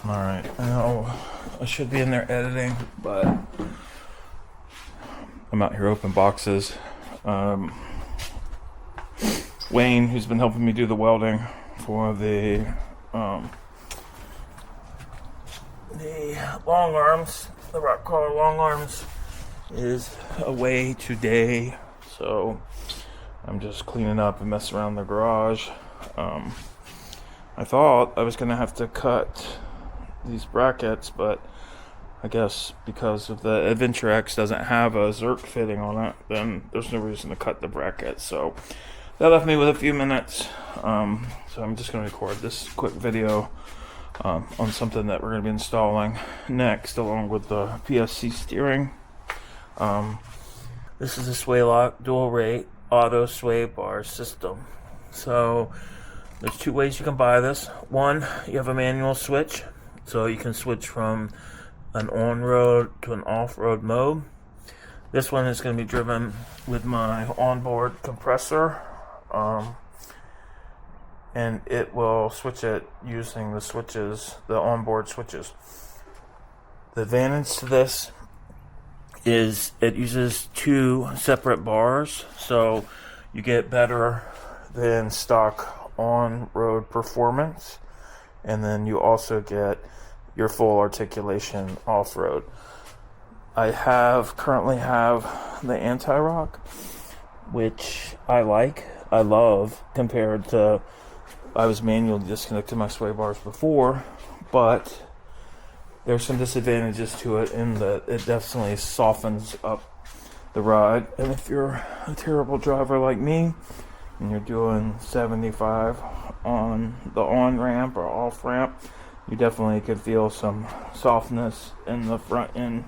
Alright, I know I should be in there editing, but I'm out here open boxes. Wayne, who's been helping me do the welding for the long arms, the rock crawler long arms, is away today, so I'm just cleaning up and messing around the garage. I thought I was gonna have to cut these brackets, but I guess because of the Adventure X doesn't have a Zerk fitting on it, then there's no reason to cut the brackets. So that left me with a few minutes. So I'm just going to record this quick video on something that we're going to be installing next, along with the PSC steering. This is a Swayloc dual rate auto sway bar system. So there's two ways you can buy this. One, you have a manual switch, so you can switch from an on-road to an off-road mode. This one is going to be driven with my onboard compressor, and it will switch it using the switches, the onboard switches. The advantage to this is it uses two separate bars, so you get better than stock on-road performance, and then you also get your full articulation off-road. I currently have the anti-rock, which I love, compared to I was manually disconnecting my sway bars before, but there's some disadvantages to it in that it definitely softens up the ride. And if you're a terrible driver like me and you're doing 75 on the on-ramp or off-ramp, you definitely could feel some softness in the front end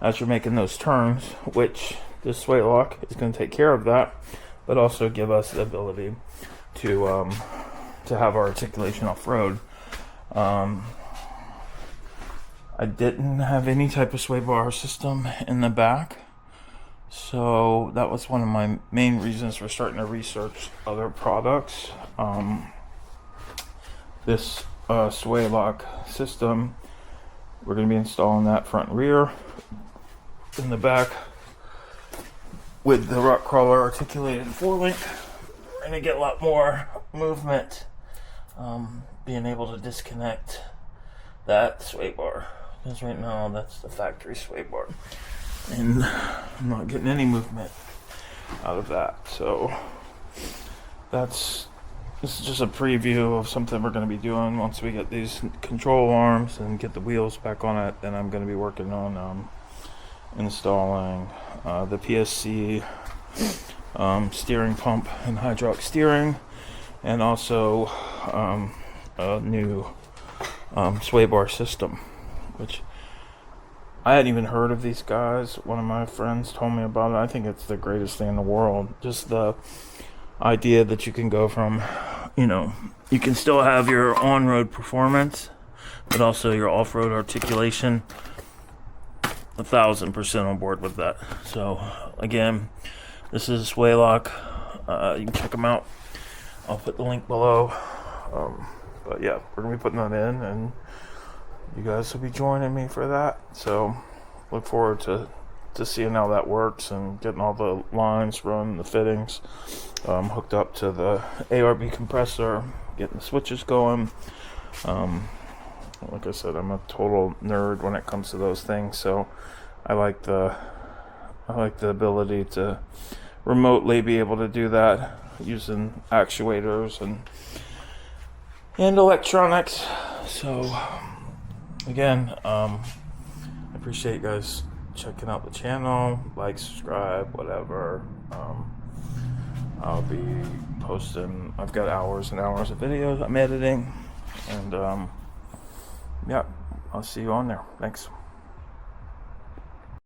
as you're making those turns, which this Swayloc is going to take care of that, but also give us the ability to have our articulation off-road. I didn't have any type of sway bar system in the back, so that was one of my main reasons for starting to research other products. This Swayloc system, we're going to be installing that front and rear. In the back, with the rock crawler articulated forelink, we're going to get a lot more movement, being able to disconnect that sway bar, because right now that's the factory sway bar, and I'm not getting any movement out of that. So this is just a preview of something we're going to be doing once we get these control arms and get the wheels back on it. Then I'm going to be working on installing the PSC steering pump and hydraulic steering, and also a new sway bar system, which I hadn't even heard of these guys. One of my friends told me about it. I think it's the greatest thing in the world. Just the idea that you can go from, you can still have your on-road performance, but also your off-road articulation. 1,000% on board with that. So again, this is Swayloc. You can check them out. I'll put the link below. But yeah, we're gonna be putting that in, and you guys will be joining me for that. So look forward to seeing how that works and getting all the lines run, the fittings hooked up to the ARB compressor, getting the switches going. Like I said, I'm a total nerd when it comes to those things, so I like the ability to remotely be able to do that using actuators and electronics. So again, I appreciate you guys checking out the channel, like, subscribe, whatever. I'll be posting, I've got hours and hours of videos I'm editing, and yeah, I'll see you on there. Thanks.